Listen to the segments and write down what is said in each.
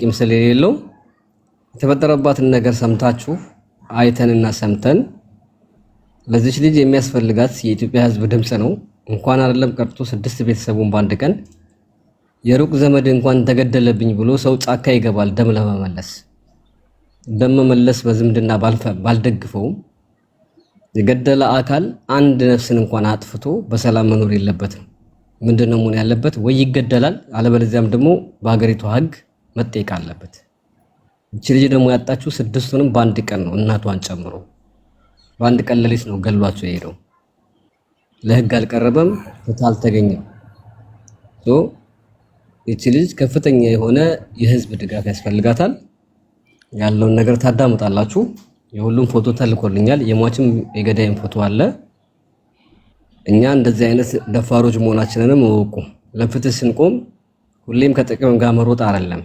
ምስል የሌለው የተፈጠረባትን ነገር ሰምታችሁ አይተንና ሰምተን ለዚች ልጅ የሚያስፈልጋት የኢትዮጵያ ሕዝብ ድምጽ ነው። እንኳን አይደለም ቀርቶ 6 ቤተሰቡን ባንድ ቀን የሩቅ ዘመድ እንኳን ተገደለብኝ ብሎ ሰው ጫካ ይገባል ደም ለመመለስ። ደም መመለስ በዝምድና ባልደግፈውም የገደለ አካል አንድ ነፍስን እንኳን አጥፍቶ በሰላም መኖር የለበትም። ምንድነው መሆን ያለበት? ወይ ይገደላል፣ አለበለዚያም ደግሞ በሀገሪቱ ሕግ መጠየቅ አለበት። እቺ ልጅ ደግሞ ያጣችው 6ቱንም በአንድ ቀን ነው፣ እናቷን ጨምሮ በአንድ ቀን ሌሊት ነው ገሏቸው የሄደው። ለሕግ አልቀረበም፣ ፍትህ አልተገኘም። እቺ ልጅ ከፍተኛ የሆነ የህዝብ ድጋፍ ያስፈልጋታል። ያለውን ነገር ታዳምጣላችሁ። የሁሉም ፎቶ ተልኮልኛል። የሟችም የገዳይም ፎቶ አለ። እኛ እንደዚህ አይነት ደፋሮች መሆናችንንም እወቁ። ለፍትህ ስንቆም ሁሌም ከጥቅም ጋር መሮጥ አይደለም።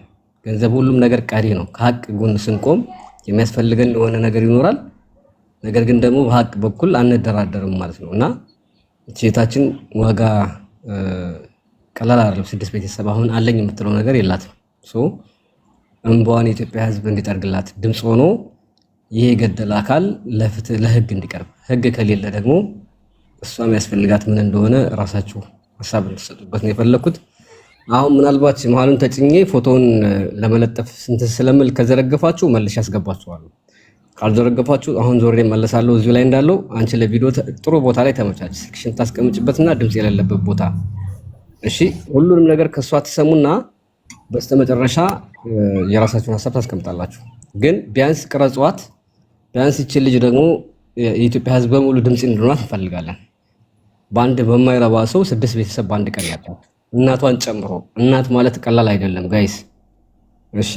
ገንዘብ ሁሉም ነገር ቀሪ ነው። ከሀቅ ጎን ስንቆም የሚያስፈልገን የሆነ ነገር ይኖራል። ነገር ግን ደግሞ በሀቅ በኩል አንደራደርም ማለት ነው እና እቺታችን ዋጋ ቀላል አይደለም። 6 ቤተሰብ አሁን አለኝ የምትለው ነገር የላትም። እንባዋን የኢትዮጵያ ሕዝብ እንዲጠርግላት ድምጽ ሆኖ ይሄ የገደለ አካል ለፍትህ ለህግ እንዲቀርብ፣ ህግ ከሌለ ደግሞ እሷ የሚያስፈልጋት ምን እንደሆነ ራሳችሁ ሐሳብ እንድትሰጡበት ነው የፈለኩት። አሁን ምናልባት መሀሉን ተጭኜ ፎቶውን ለመለጠፍ ስንት ስለምል ከዘረገፋችሁ መልሼ ያስገባችኋለሁ። ካልዘረገፋችሁ አሁን ዞሬ መለሳለሁ። እዚሁ ላይ እንዳለው አንቺ ለቪዲዮ ጥሩ ቦታ ላይ ተመቻች፣ ስልክሽን ታስቀምጭበትና ድምጽ የሌለበት ቦታ። እሺ ሁሉንም ነገር ከሷ ትሰሙና በስተመጨረሻ የራሳችሁን ሐሳብ ታስቀምጣላችሁ። ግን ቢያንስ ቅረጿት። ቢያንስ እቺ ልጅ ደግሞ የኢትዮጵያ ሕዝብ በሙሉ ድምጽ እንዲኖራት እንፈልጋለን። በአንድ በማይረባ ሰው 6 ቤተሰብ በአንድ ቀን ያጣው እናቷን ጨምሮ። እናት ማለት ቀላል አይደለም ጋይስ። እሺ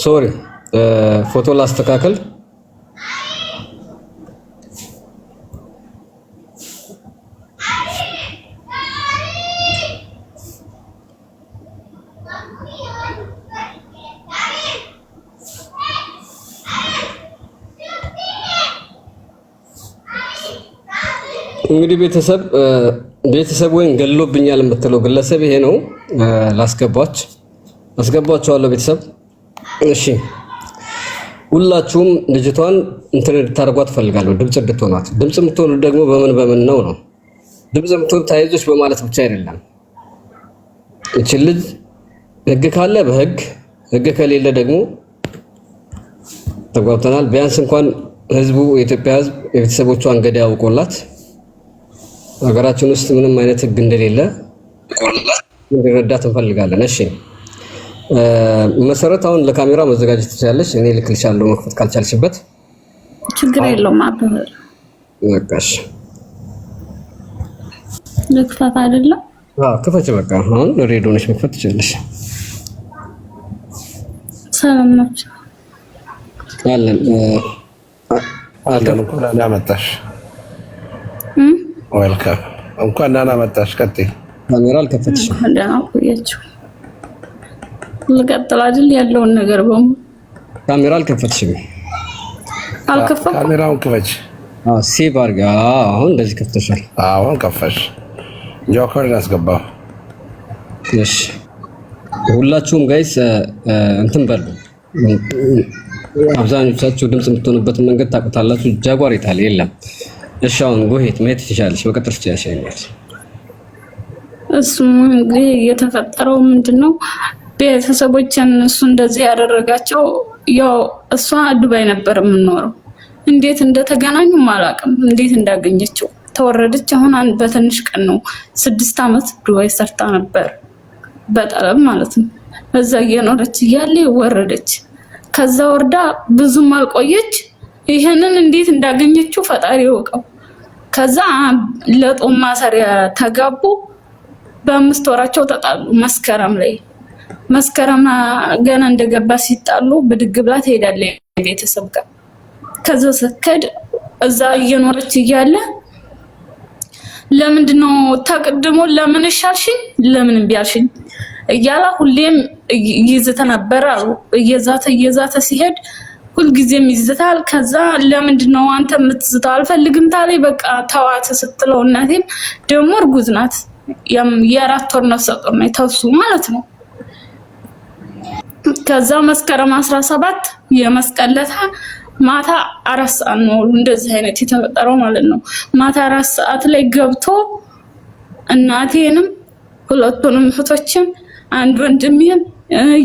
ሶሪ ፎቶ ላስተካከል። እንግዲህ ቤተሰብ ወይም ገሎብኛል የምትለው ግለሰብ ይሄ ነው። አስገባችኋለሁ ቤተሰብ። እሺ ሁላችሁም ልጅቷን እንትን እንድታርጓት ፈልጋለሁ። ድምጽ እንድትሆኗት። ድምጽ የምትሆኑ ደግሞ በምን ነው? ድምጽ የምትሆኑ ታይዞች በማለት ብቻ አይደለም። እቺ ልጅ ህግ ካለ በህግ፣ ህግ ከሌለ ደግሞ ተጓብተናል። ቢያንስ እንኳን ህዝቡ የኢትዮጵያ ህዝብ የቤተሰቦቿን ገዳይ አውቆላት ሀገራችን ውስጥ ምንም አይነት ህግ እንደሌለ እንዲረዳት እንፈልጋለን። እሺ መሰረት አሁን ለካሜራ መዘጋጀት ትችላለሽ። እኔ ልክልሻለሁ መክፈት ካልቻልሽበት ችግር የለውም። አበበ በቃሽ ልክፈት አይደለም? ክፈች በቃ። አሁን ሬዲዮ ነሽ መክፈት ትችላለሽ። ሰላም ናችሁ? አለን እኮ ለኔ አመጣሽ። ዌልካም እንኳን ደህና መጣሽ። ቀጥይ። ካሜራ አልከፈትሽም። ደህና ቆያችሁ። ልቀጥል አይደል? ያለውን ነገር በሙሉ ካሜራ አልከፈትሽም። አልከፈትኩም። ካሜራውን ክፈች። ሴቭ አድርጋ። አሁን እንደዚህ ከፍተሻል። አሁን ከፈሽ። ጆከርን አስገባው። እሺ ሁላችሁም ጋይስ እንትን በሉ። አብዛኞቻችሁ ድምጽ የምትሆኑበትን መንገድ ታውቁታላችሁ። ጃጓር ይታል የለም። እሺ አሁን ጎሄት ማየት ትችላለሽ፣ መቀጠል ትችላለሽ። እሱ እንግዲህ የተፈጠረው ምንድነው? ቤተሰቦችን እሱ እንደዚህ ያደረጋቸው ያው እሷ ዱባይ ነበር የምንኖረው። እንዴት እንደተገናኙ አላውቅም፣ እንዴት እንዳገኘችው ተወረደች። አሁን በትንሽ ቀን ነው 6 አመት ዱባይ ሰርታ ነበር በጠለብ ማለት ነው። እዛ እየኖረች እያለ ወረደች። ከዛ ወርዳ ብዙም አልቆየች። ይሄንን እንዴት እንዳገኘችው ፈጣሪ ይወቀው። ከዛ ለጦም ማሰሪያ ተጋቡ። በ5 ወራቸው ተጣሉ። መስከረም ገና እንደገባ ሲጣሉ ብድግ ብላ ትሄዳለች ቤተሰብ ጋር። ከዛ ሰከድ እዛ እየኖረች እያለ ለምንድነው ተቀድሞ ለምን ሻልሽኝ ለምን ቢያልሽኝ እያላ ሁሌም ይዝተ ነበር አሉ። እየዛተ ሲሄድ ሁልጊዜም ይዝታል። ከዛ ለምንድነው አንተ የምትዝታው? አልፈልግም ታለይ በቃ ተዋት ስትለው እናቴም ደግሞ እርጉዝ ናት። የ4 ወር ነፍሰ ጡር ነው ተሱ ማለት ነው። ከዛ መስከረም 17 የመስቀል ዕለት ማታ 4 ሰዓት ነው እንደዚህ አይነት የተፈጠረው ማለት ነው። ማታ 4 ሰዓት ላይ ገብቶ እናቴንም ሁለቱንም እህቶችን አንድ ወንድሜን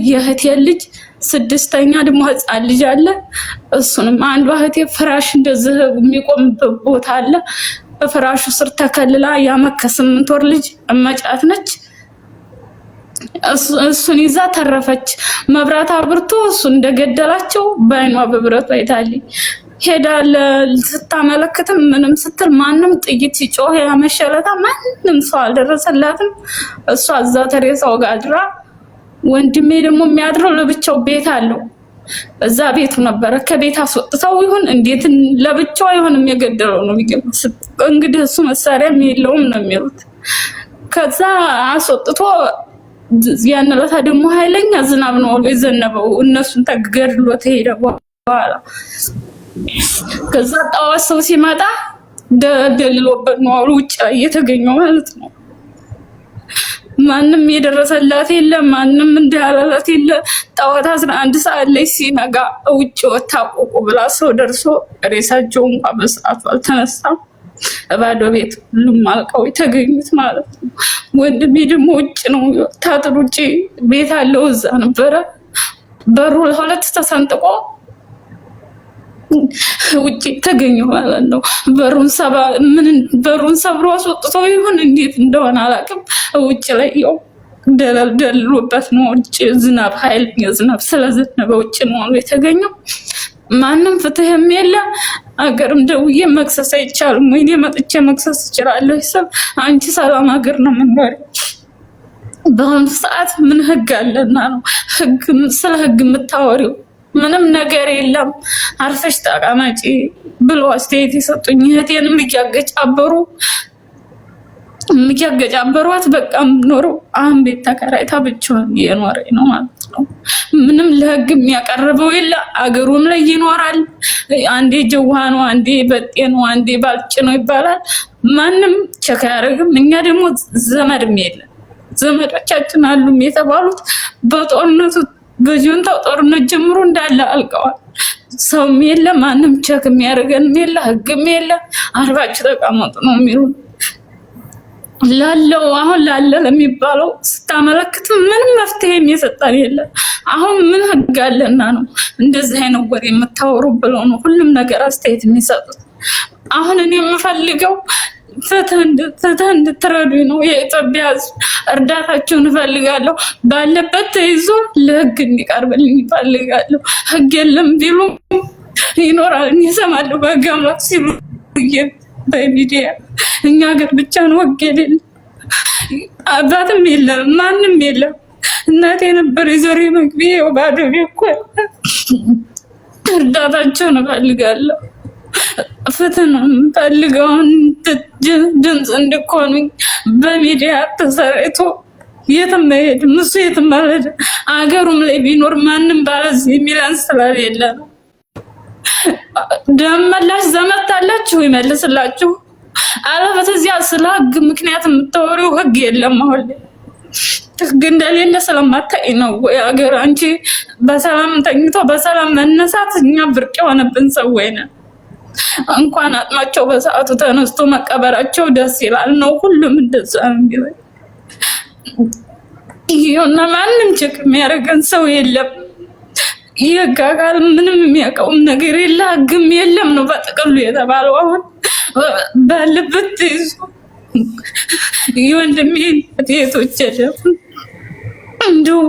የእህቴ ልጅ 6ኛ ደግሞ ህፃን ልጅ አለ። እሱንም አንዷ እህቴ ፍራሽ እንደዚህ የሚቆምበት ቦታ አለ። በፍራሹ ስር ተከልላ ያመከ 8 ወር ልጅ እመጫት ነች። እሱን ይዛ ተረፈች። መብራት አብርቶ እሱ እንደገደላቸው በአይኗ በብረቱ አይታለች። ሄዳ ስታመለክትም ምንም ስትል ማንም ጥይት ሲጮህ ያመሸለታ ማንም ሰው አልደረሰላትም። እሷ እዛ ተሬሳው ጋር አድራ። ወንድሜ ደግሞ የሚያድረው ለብቻው ቤት አለው። እዛ ቤቱ ነበረ። ከቤት አስወጥተው ይሁን እንዴት ለብቻው አይሆንም የገደለው ነው የሚገርምሽ። እንግዲህ እሱ መሳሪያም የለውም ነው የሚሉት። ከዛ አስወጥቶ ያን ዕለት ደግሞ ኃይለኛ ዝናብ ነው የዘነበው። እነሱን ተገድሎ ተሄደ በኋላ ከዛ ጠዋት ሰው ሲመጣ ደልሎበት ነው ውጭ ላይ የተገኘው ማለት ነው። ማንም የደረሰላት የለም፣ ማንም እንዳላላት የለ። ጠዋት 11 ሰዓት ላይ ሲነጋ ውጭ ወጣቁ ብላ ሰው ደርሶ ሬሳቸው እንኳን በሰዓቱ አልተነሳም። ባዶ ቤት ሁሉም አልቀው የተገኙት ማለት ነው። ወንድሜ ደግሞ ውጭ ነው ታጥሩ ውጭ ቤት አለው እዛ ነበረ። በሩ ለሁለት ተሰንጥቆ ውጭ ተገኘው ማለት ነው። በሩን ሰብሮ አስወጥቶ ይሁን እንዴት እንደሆነ አላውቅም። ውጭ ላይ ያው ደልሎበት ነው። ውጭ ዝናብ ኃይለኛ ዝናብ ስለዘነበ ውጭ ነው የተገኘው። ማንም ፍትህም የለ። አገርም ደውዬ መክሰስ አይቻልም ወይ? መጥቼ መክሰስ እችላለሁ? ሰብ አንቺ ሰላም ሀገር ነው የምንኖረው። በአሁኑ ሰዓት ምን ህግ አለና ነው ስለ ህግ የምታወሪው? ምንም ነገር የለም። አርፈሽ ተቀመጪ ብሎ አስተያየት የሰጡኝ እህቴንም እያገጫበሯት በቃ የምኖረው አሁን ቤት ተከራይታ ብቻዋን እየኖረች ነው ማለት ነው። ምንም ለህግ የሚያቀርበው የለ። አገሩም ላይ ይኖራል። አንዴ ጀውሃ ነው፣ አንዴ በጤ ነው፣ አንዴ ባልጭ ነው ይባላል። ማንም ቸክ አያደርግም። እኛ ደግሞ ዘመድም የለም። ዘመዶቻችን አሉም የተባሉት በጦርነቱ በጁንታው ጦርነት ጀምሮ እንዳለ አልቀዋል። ሰውም የለ፣ ማንም ቸክ የሚያደርገንም የለ፣ ህግም የለ። አርባችሁ ተቀመጡ ነው የሚሉ ላለው አሁን ላለ ለሚባለው ስታመለክት ምንም መፍትሄ የሚሰጣን የለ። አሁን ምን ህግ አለና ነው እንደዚህ አይነት ወሬ የምታወሩ ብለው ነው ሁሉም ነገር አስተያየት የሚሰጡት። አሁን እኔ የምፈልገው ፍትህ እንድትረዱኝ ነው። የኢትዮጵያ ህዝብ እርዳታችሁን እፈልጋለሁ። ባለበት ተይዞ ለህግ እንዲቀርብልኝ እፈልጋለሁ። ህግ የለም ቢሉ ይኖራል እሰማለሁ። በህግ አምላክ ሲሉ በሚዲያ እኛ ሀገር ብቻ ነው ህግ የሌለ። አባትም የለም ማንም የለም። እናቴ ነበር የዘሬ መግቢያ ባዶ ቤት እኮ። እርዳታችሁን እፈልጋለሁ። ፍትህ ነው የምፈልገውን ድምፅ እንድኮኑኝ በሚዲያ ተሰራይቶ የትም አይሄድም እሱ የትም አልሄደ አገሩም ላይ ቢኖር ማንም ባለዚህ የሚለን ስለሌለ ነው። ደም መላሽ ዘመድ አላችሁ ይመልስላችሁ። አለበለዚያ ስለ ህግ ምክንያት የምታወሪው ህግ የለም። አሁን ህግ እንደሌለ ስለማታይ ነው ወይ አገር አንቺ በሰላም ተኝቶ በሰላም መነሳት እኛ ብርቅ የሆነብን ሰዎች ነን። እንኳን አጥማቸው በሰዓቱ ተነስቶ መቀበራቸው ደስ ይላል ነው ሁሉም እንደዛ ነው። ይሄውና ማንም ቼክ የሚያደርገን ሰው የለም። ይጋጋል ምንም የሚያውቀውም ነገር የለ ህግም የለም ነው በጥቅሉ የተባለው። አሁን ባለበት ይዞ የወንድሜ እህቶች የለም እንደው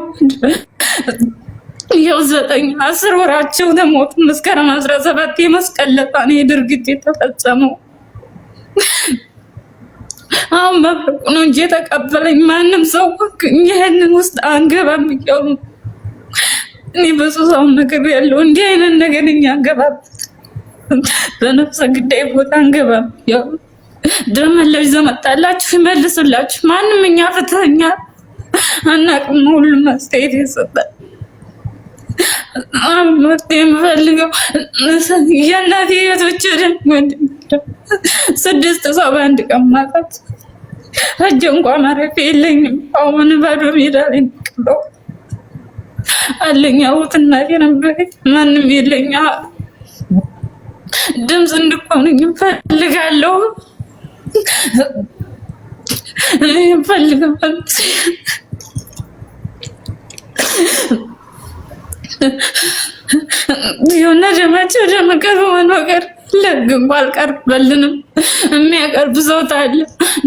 ይኸው 9-10 ወራቸው ተሞቱ። መስከረም 17 የመስቀል ዕለት ነው ድርጊት የተፈጸመው። አሁን መብረቁ ነው እንጂ የተቀበለኝ ማንም ሰው ይሄንን ውስጥ አንገባም እያሉ እኔ ብዙ ሰው ነገር ያለው እንዲህ አይነት ነገር እኛ አንገባበት በነፍሰ ግዳይ ቦታ አንገባም እያሉ ደመለሽ ዘመጣላችሁ ይመልሱላችሁ። ማንም እኛ ፍትህኛ አናውቅም። ሁሉም አስተያየት ይሰጣል። መፍትሄ የምፈልገው የእናቴ እህቶች ደግሞ 6 ሰው በአንድ ቀን ማጣት ሂጅ እንኳን ማረፊያ የለኝም። አሁን ባዶ ሜዳ ላይ ነው አለኝ። አውት እናቴ ነበር ማንም የለኝ። ድምፅ እንድኮኑኝ እፈልጋለሁ እፈልጋለሁ። የሆነ ደማቸው ደመቀር ነገር ለግ እንኳን አልቀርበልንም። የሚያቀርብ ሰው ታለ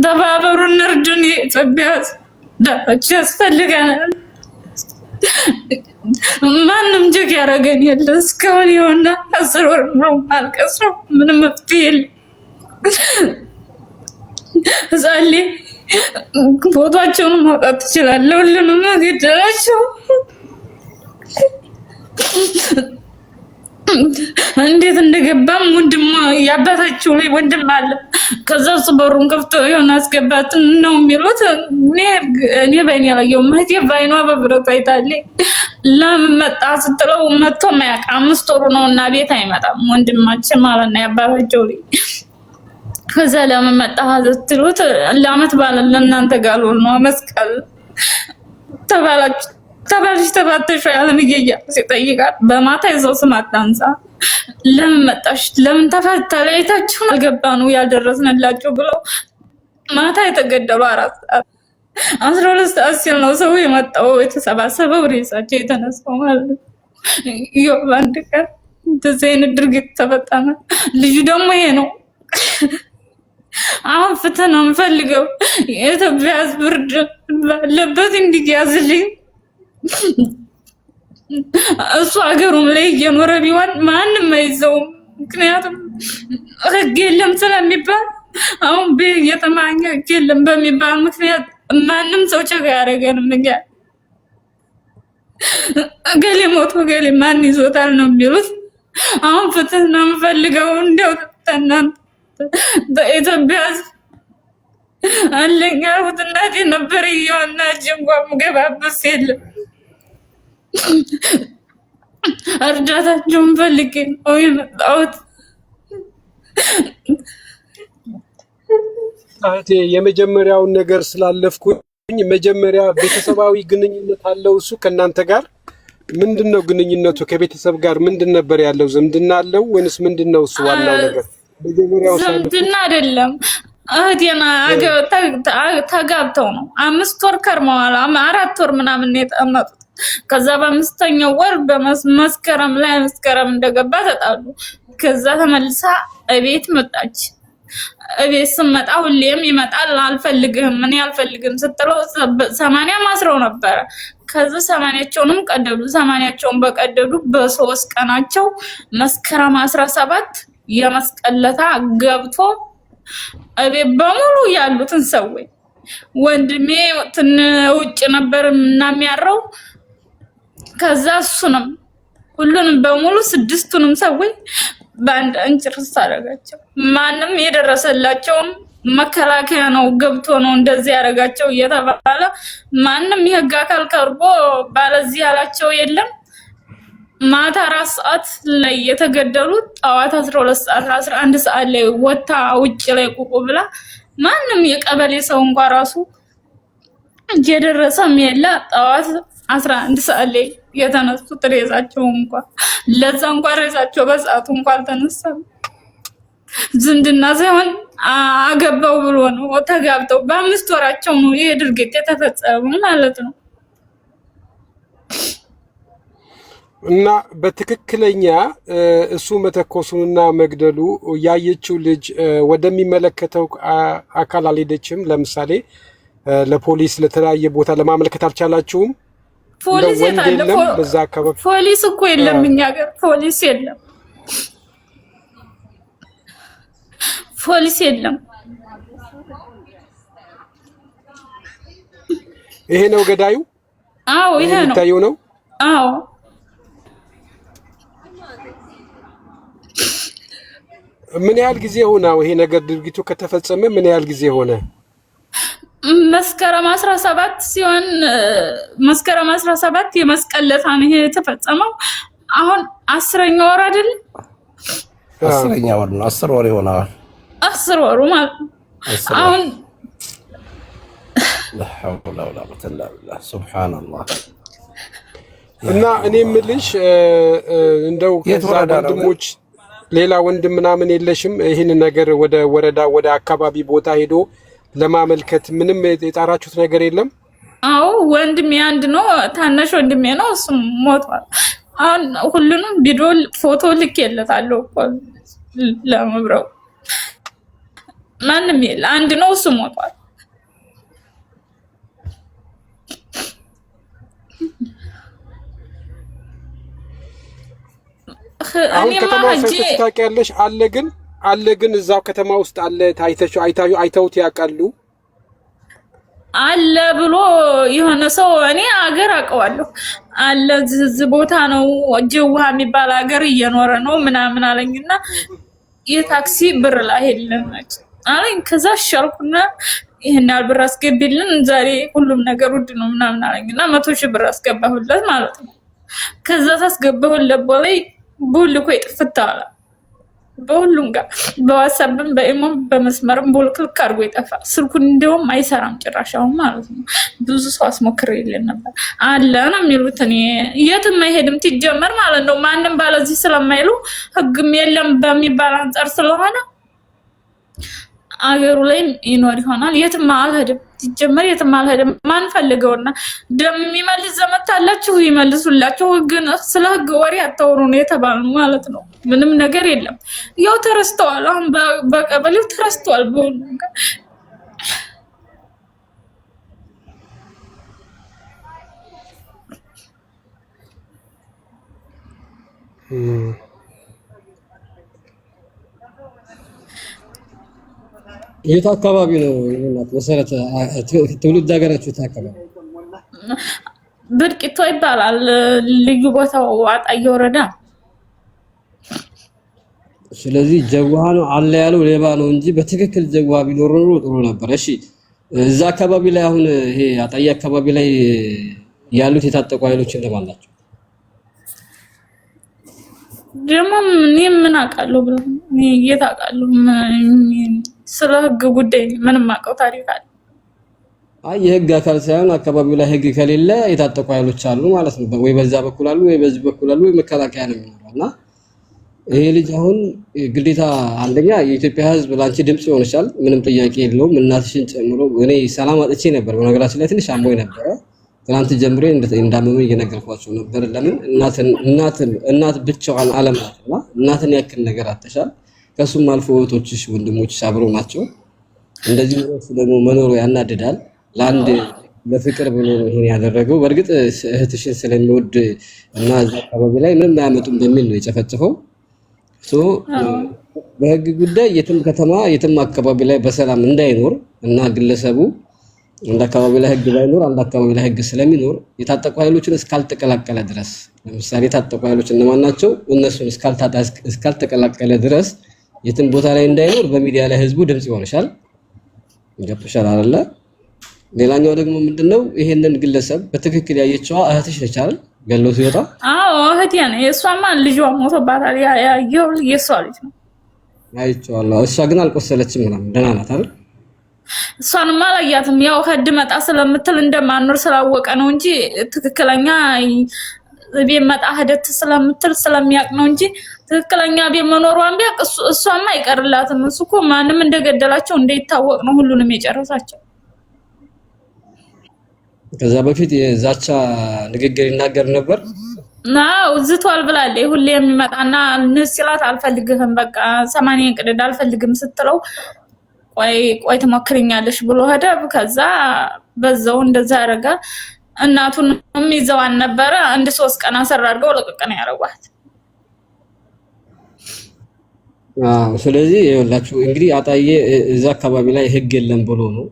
ተባበሩን፣ እርዱን። የኢትዮጵያ ዳች ያስፈልገናል። ማንም ጀግ ያደረገን የለ እስካሁን። የሆነ 10 ወር ነው ማልቀስ ነው። ምንም መፍትሄ የለም። ዛሌ ፎቶአቸውን ማውጣት ትችላለህ። ሁሉንም ገደላቸው። እንዴት እንደገባም ወንድም ያባታቸው ላይ ወንድም አለ። ከዛ እሱ በሩን ከፍቶ የሆነ አስገባት ነው የሚሉት። እኔ በእኔ ያየው ማህቴ ባይኗ በብረት አይታለች። ለምን መጣ ስትለው መጥቶ ማያውቅ 5 ወሩ ነው እና ቤት አይመጣም ወንድማችን ማለት ነው ያባታቸው ላይ። ከዛ ለምን መጣ ስትሉት ለአመት ባለ ለእናንተ ጋር ነው መስቀል ተባላችሁ ተባልሽ ተባተሽ ያለምየያ ሲጠይቃት በማታ ይዘው ስም አታንሳ ለምን መጣሽ ለምን ተለያይታችሁ አልገባ ነው ያልደረስንላችሁ ብለው ማታ የተገደሉ 4 ሰዓት 12 ሰዓት ሲል ነው ሰው የመጣው የተሰባሰበው ሬሳቸው የተነሳው ማለት ነው። በአንድ ቀን እንደዚህ አይነት ድርጊት ተፈጸመ። ልጁ ደግሞ ይሄ ነው። አሁን ፍትህ ነው የምፈልገው። የኢትዮጵያ ሕዝብ ብርድ ባለበት እንዲያዝልኝ እሱ አገሩም ላይ እየኖረ ቢሆን ማንም አይዘውም። ምክንያቱም ህግ የለም ስለሚባል አሁን በየተማኛ ህግ የለም በሚባል ምክንያት ማንም ሰው ቸጋ ያደረገንም እኛ ገሌ ሞቶ ገሌ ማን ይዞታል ነው የሚሉት። አሁን ፍትህ ነው የምፈልገው። እንደው ተናንተ በኢትዮጵያ አለኝ ያልኩት እናቴ ነበር እየሆና እንኳን ምገባበት የለም። እርዳታቸውን ፈልጌ ነው የመጣሁት። እህቴ የመጀመሪያውን ነገር ስላለፍኩኝ መጀመሪያ ቤተሰባዊ ግንኙነት አለው እሱ ከእናንተ ጋር ምንድነው ግንኙነቱ? ከቤተሰብ ጋር ምንድን ነበር ያለው? ዝምድና አለው ወይንስ ምንድነው እሱ ዋናው ነገር? ዝምድና አይደለም። እህቴና ተጋብተው ነው 5 ወር ከርመዋል። 4 ወር ምናምን የጠመጡት። ከዛ በ5ኛው ወር በመስከረም ላይ መስከረም እንደገባ ተጣሉ። ከዛ ተመልሳ እቤት መጣች። እቤት ስመጣ ሁሌም ይመጣል። አልፈልግህም እኔ አልፈልግም ስትለው 80 ማስረው ነበረ። ከዛ 80ቸውንም ቀደዱ። 80ቸውን በቀደዱ በ3 ቀናቸው መስከረም 17 የመስቀል ዕለት ገብቶ እቤት በሙሉ ያሉትን ሰዎች ወንድሜ ውጭ ነበር እና የሚያረው ከዛ እሱንም ሁሉንም በሙሉ 6ቱንም ሰዎች ባንድ እንጭርስ አደረጋቸው። ማንም የደረሰላቸውም መከላከያ ነው ገብቶ ነው እንደዚህ ያደረጋቸው እየተባለ ማንም የህግ አካል ቀርቦ ባለዚህ ያላቸው የለም። ማታ 4 ሰዓት ላይ የተገደሉት ጠዋት 12 ሰዓት 11 ሰዓት ላይ ወጣ ውጭ ላይ ቁቁ ብላ ማንም የቀበሌ ሰው እንኳን ራሱ እየደረሰም የለ ጠዋት 11 ሰዓት ላይ የተነሱት ሬሳቸው እንኳን ለዛ እንኳን ሬሳቸው በሰዓቱ እንኳን አልተነሳም። ዝምድና ሳይሆን አገባው ብሎ ነው ተጋብተው በ5 ወራቸው ነው ይሄ ድርጊት የተፈጸመው ማለት ነው። እና በትክክለኛ እሱ መተኮሱንና መግደሉ ያየችው ልጅ ወደሚመለከተው አካል አልሄደችም። ለምሳሌ ለፖሊስ ለተለያየ ቦታ ለማመልከት አልቻላችሁም? ፖሊስ የለም በዛ አካባቢ ፖሊስ እኮ የለም። እኛ ጋር ፖሊስ የለም፣ ፖሊስ የለም። ይሄ ነው ገዳዩ? አዎ ይሄ ነው ታየው ነው? አዎ ምን ያህል ጊዜ ሆነው ይሄ ነገር ድርጊቱ ከተፈጸመ ምን ያህል ጊዜ ሆነ? መስከረም 17 ሲሆን መስከረም 17 የመስቀል ዕለት ነው ይሄ የተፈጸመው። አሁን 10ኛ ወር አይደል? 10ኛ ወር ነው። 10 ወር ይሆናል። 10 ወሩ ማለት ነው። አሁን ለሐውለ ወላ ቁወተ ኢላ ቢላህ ሱብሃንአላህ። እና እኔ የምልሽ እንደው ከዛ ወንድሞች ሌላ ወንድም ምናምን የለሽም? ይህን ነገር ወደ ወረዳ ወደ አካባቢ ቦታ ሄዶ ለማመልከት ምንም የጣራችሁት ነገር የለም? አዎ ወንድሜ አንድ ነው፣ ታናሽ ወንድሜ ነው፣ እሱም ሞቷል። አሁን ሁሉንም ቪዲዮ ፎቶ ልኬለታለሁ እኮ ለመብረው ማንም የለ፣ አንድ ነው፣ እሱ ሞቷል። አሁን ከተማ ውስጥ ታውቂያለሽ? አለ ግን እዛው ከተማ ውስጥ አለ። አይተውት ያውቃሉ? አለ ብሎ የሆነ ሰው እኔ አገር አውቀዋለሁ አለ እዚህ ቦታ ነው ጀውሃ የሚባል አገር እየኖረ ነው ምናምን አለኝና የታክሲ ብር ላይ ሄድልናች አለኝ። ከዛ ሻልኩና ይሄን ብር አስገቢልን ዛሬ ሁሉም ነገር ውድ ነው ምናምን አለኝና 100,000 ብር አስገባሁለት ማለት ነው። ከዛ ታስገባሁለት በላይ ቡልኮ ይጥፍታል በሁሉም ጋር በዋትስአፕም በኢሞም በመስመርም ቡልክልክ አድርጎ ይጠፋል። ስልኩን እንደውም አይሰራም ጭራሻው ማለት ነው። ብዙ ሰው አስሞክሬልን ነበር አለ ነው የሚሉት። እኔ የትም አይሄድም ትጀመር ማለት ነው። ማንንም ባለዚህ ስለማይሉ ህግም የለም በሚባል አንፃር ስለሆነ አገሩ ላይ ይኖር ይሆናል። የትም አልሄድም ትጀመር የትም አልሄድም። ማን ፈልገውና ደም የሚመልስ ዘመታላችሁ ይመልሱላችሁ። ግን ስለ ህግ ወሬ አታወሩ ነው የተባሉ ማለት ነው። ምንም ነገር የለም። ያው ተረስተዋል። አሁን በቀበሌው ተረስተዋል። በሁሉም ጋር የት አካባቢ ነው እናት መሰረት ትውልድ ሀገራችሁ አካባቢ? ብርቂቶ ይባላል ልዩ ቦታው አጣዬ ወረዳ። ስለዚህ ጀዋሃ ነው አለ ያለው ሌባ ነው እንጂ በትክክል ጀዋሃ ቢኖር ኖሮ ጥሩ ነበር። እሺ እዛ አካባቢ ላይ አሁን ይሄ አጣዬ አካባቢ ላይ ያሉት የታጠቁ ኃይሎች እንደማን ናቸው? ደግሞ ምን አውቃለሁ ብለው እየታውቃለሁ ስለ ህግ ጉዳይ ምንም አውቀው ታሪክ አለ? አይ የህግ አካል ሳይሆን አካባቢው ላይ ህግ ከሌለ የታጠቁ ኃይሎች አሉ ማለት ነው። ወይ በዛ በኩል አሉ ወይ በዚህ በኩል አሉ ወይ መከላከያ ነው የሚኖርና ይሄ ልጅ አሁን ግዴታ አንደኛ የኢትዮጵያ ህዝብ ላንቺ ድምጽ ይሆንሻል፣ ምንም ጥያቄ የለውም። እናትሽን ጨምሮ እኔ ሰላም አጥቼ ነበር በነገራችን ላይ ትንሽ አሞኝ ነበር። ትናንት ጀምሬ እንዳመመኝ እየነገርኳቸው ነበር። ለምን እናት ብቻዋን ዓለም ናትና እናትን ያክል ነገር አተሻል። ከሱም አልፎ እህቶችሽ ወንድሞችሽ አብረው ናቸው። እንደዚህ ነው ደግሞ መኖሩ ያናድዳል። ለአንድ ለፍቅር ብሎ ይሄን ያደረገው በእርግጥ እህትሽን ስለሚወድ እና እዛ አካባቢ ላይ ምንም አያመጡም በሚል ነው የጨፈጨፈው። በህግ ጉዳይ የትም ከተማ የትም አካባቢ ላይ በሰላም እንዳይኖር እና ግለሰቡ አንድ አካባቢ ላይ ህግ ባይኖር አንድ አካባቢ ላይ ህግ ስለሚኖር የታጠቁ ኃይሎችን እስካልተቀላቀለ ድረስ ለምሳሌ የታጠቁ ኃይሎች እነማን ናቸው? እነሱን እስካልተቀላቀለ ድረስ የትም ቦታ ላይ እንዳይኖር በሚዲያ ላይ ህዝቡ ድምጽ ይሆንሻል። ገብቶሻል አይደለ? ሌላኛው ደግሞ ምንድነው ይሄንን ግለሰብ በትክክል ያየችዋ እህትሽ ነች አይደል? ገለው ሲወጣ አዎ እህቴ ነው። የሷማ ልጇ ሞቶባታል። ያየው የሷ ልጅ ነው። አይቼዋለሁ። እሷ ግን አልቆሰለችም ምናምን ደህና ናት አይደል? እሷንማ አላያትም። ያው ከድ መጣ ስለምትል እንደማኖር ስላወቀ ነው እንጂ ትክክለኛ ቤት መጣ ሄደት ስለምትል ስለሚያውቅ ነው እንጂ ትክክለኛ ቤት መኖሯን ቢያውቅ እሷማ አይቀርላትም። እሱ እኮ ማንም እንደገደላቸው እንደይታወቅ ነው ሁሉንም የጨረሳቸው። ከዛ በፊት የዛቻ ንግግር ይናገር ነበር። ናው ዝቷል ብላለች። ሁሌ የሚመጣና ንስላት አልፈልግህም በቃ 80 ቅድድ አልፈልግም ስትለው ቆይ ትሞክሪኛለሽ ብሎ ሄደ። ከዛ በዛው እንደዛ ያረጋ እናቱንም ይዘዋን ነበረ። አንድ 3 ቀን አሰራ አድርገው ለቀቀን ያረዋት። ስለዚህ ይኸውላችሁ እንግዲህ አጣዬ እዛ አካባቢ ላይ ህግ የለም ብሎ ነው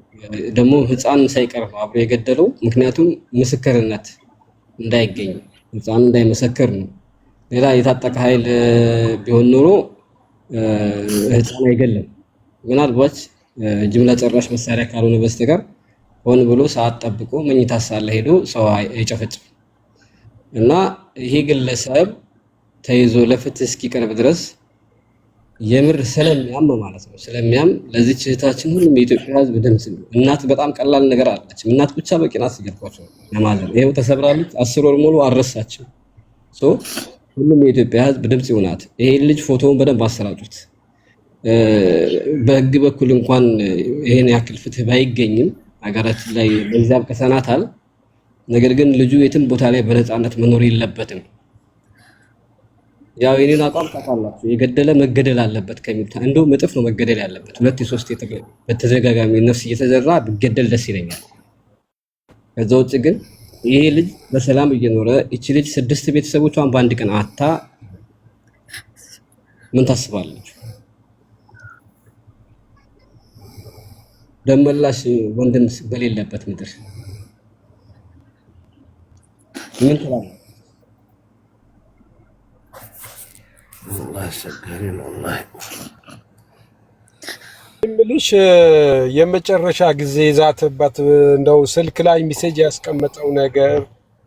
ደግሞ ህፃን ሳይቀር ነው አብሮ የገደለው። ምክንያቱም ምስክርነት እንዳይገኝ ህፃን እንዳይመሰክር ነው። ሌላ የታጠቀ ኃይል ቢሆን ኖሮ ህፃን አይገለም። ምናልባት ጅምላ ጨራሽ መሳሪያ ካልሆነ በስተቀር ሆን ብሎ ሰዓት ጠብቆ መኝታ ሳለ ሄዶ ሰው አይጨፈጭም። እና ይሄ ግለሰብ ተይዞ ለፍትህ እስኪቀርብ ድረስ የምር ስለሚያም ማለት ነው ስለሚያም ለዚህ እህታችን ሁሉም የኢትዮጵያ ህዝብ ድምጽ ነው። እናት በጣም ቀላል ነገር አለች። እናት ብቻ በቂ ናት ሲገልጿቸው ለማለት ይሄው ተሰብራለች። 10 ወር ሙሉ አረሳቸው። ሁሉም የኢትዮጵያ ህዝብ ድምጽ ይሆናት። ይሄ ልጅ ፎቶውን በደንብ አሰራጩት። በህግ በኩል እንኳን ይሄን ያክል ፍትህ ባይገኝም ሀገራችን ላይ በዛም ከሰናታል። ነገር ግን ልጁ የትም ቦታ ላይ በነፃነት መኖር የለበትም። ያው የኔን አቋም ታውቃላችሁ። የገደለ መገደል አለበት ከሚል እንደው መጥፍ ነው መገደል ያለበት። 2-3 በተደጋጋሚ ነፍስ እየተዘራ ቢገደል ደስ ይለኛል። ከዛ ውጭ ግን ይሄ ልጅ በሰላም እየኖረ እቺ ልጅ 6 ቤተሰቦቿን በአንድ ቀን አታ ምን ታስባለች? ደመላሽ ወንድም በሌለበት ምድር ምን ትላለህ? والله አስቸጋሪ ነው والله ምልሽ የመጨረሻ ጊዜ ዛተባት እንደው ስልክ ላይ ሜሴጅ ያስቀመጠው ነገር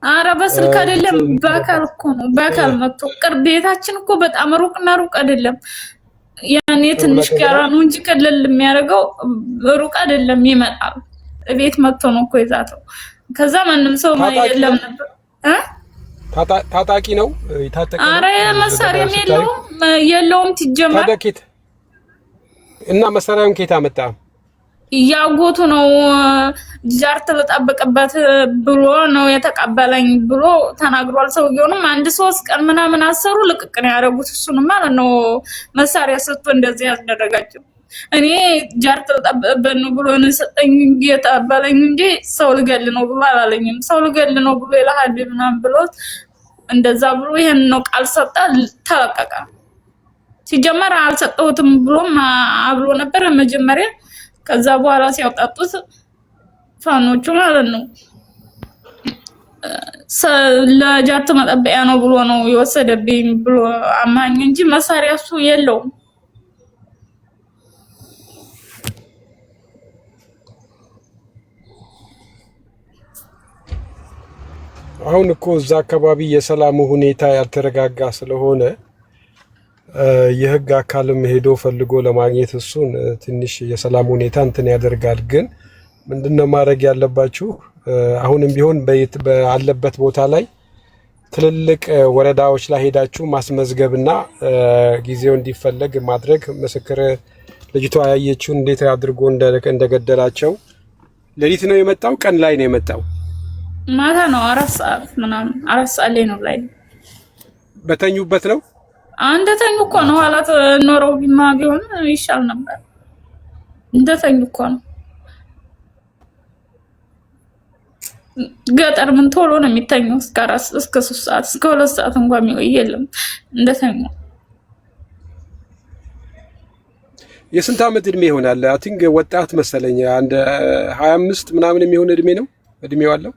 አረ በስልክ አይደለም በአካል እኮ ነው። በአካል መጥቶ ቅርብ ቤታችን እኮ በጣም ሩቅና ሩቅ አይደለም። ያኔ ትንሽ ጋራ ነው እንጂ ቀለል የሚያደርገው ሩቅ አይደለም። ይመጣል ቤት መጥቶ ነው እኮ የዛተው። ከዛ ማንም ሰው የለም ነበር ታጣቂ ነው የታጠቀ። አረ መሳሪያ የለውም ትጀመር ታደቂት እና መሳሪያውን ከየት አመጣ? ያጎቱ ነው ጃርት ለጣበቀበት ብሎ ነው የተቀበለኝ ብሎ ተናግሯል። ሰውየውንም 1-3 ቀን ምናምን አሰሩ ልቅቅ ነው ያደረጉት። እሱንም ማለት ነው መሳሪያ ሰጥቶ እንደዚህ ያስደረጋቸው። እኔ ጃርት ለጣበቀበት ነው ብሎ ነው ሰጠኝ የተቀበለኝ እንጂ ሰው ልገል ነው ብሎ አላለኝም። ሰው ልገል ነው ብሎ ይላል ምናምን ብሎ እንደዛ ብሎ ይሄን ነው ቃል ሰጣ ተለቀቀ። ሲጀመር አልሰጠሁትም ብሎም አብሎ ነበር መጀመሪያ። ከዛ በኋላ ሲያውጣጡት ፋኖቹ ማለት ነው ለጃርት መጠበያ ነው ብሎ ነው የወሰደብኝ ብሎ አማኝ እንጂ መሳሪያ እሱ የለውም። አሁን እኮ እዛ አካባቢ የሰላሙ ሁኔታ ያልተረጋጋ ስለሆነ የህግ አካልም ሄዶ ፈልጎ ለማግኘት እሱን ትንሽ የሰላም ሁኔታ እንትን ያደርጋል። ግን ምንድነው ማድረግ ያለባችሁ? አሁንም ቢሆን ባለበት ቦታ ላይ ትልልቅ ወረዳዎች ላይ ሄዳችሁ ማስመዝገብና ጊዜው እንዲፈለግ ማድረግ። ምስክር ልጅቷ ያየችው እንዴት አድርጎ እንደገደላቸው። ሌሊት ነው የመጣው? ቀን ላይ ነው የመጣው? ማታ ነው 4 ሰዓት ምናምን 4 ሰዓት ላይ ነው ላይ በተኙበት ነው። እንደተኙ እኮ ነው። ኋላት ኖረው ቢሆን ይሻል ነበር። እንደተኙ እኮ ነው። ገጠር ምን ቶሎ ነው የሚተኙው? እስከ 3 ሰዓት እስከ 2 ሰዓት እንኳን የሚቆይ የለም። እንደተኙ የስንት ዓመት እድሜ ይሆናል? አይ ቲንክ ወጣት መሰለኝ። አንድ 25 ምናምን የሚሆን እድሜ ነው እድሜው አለው።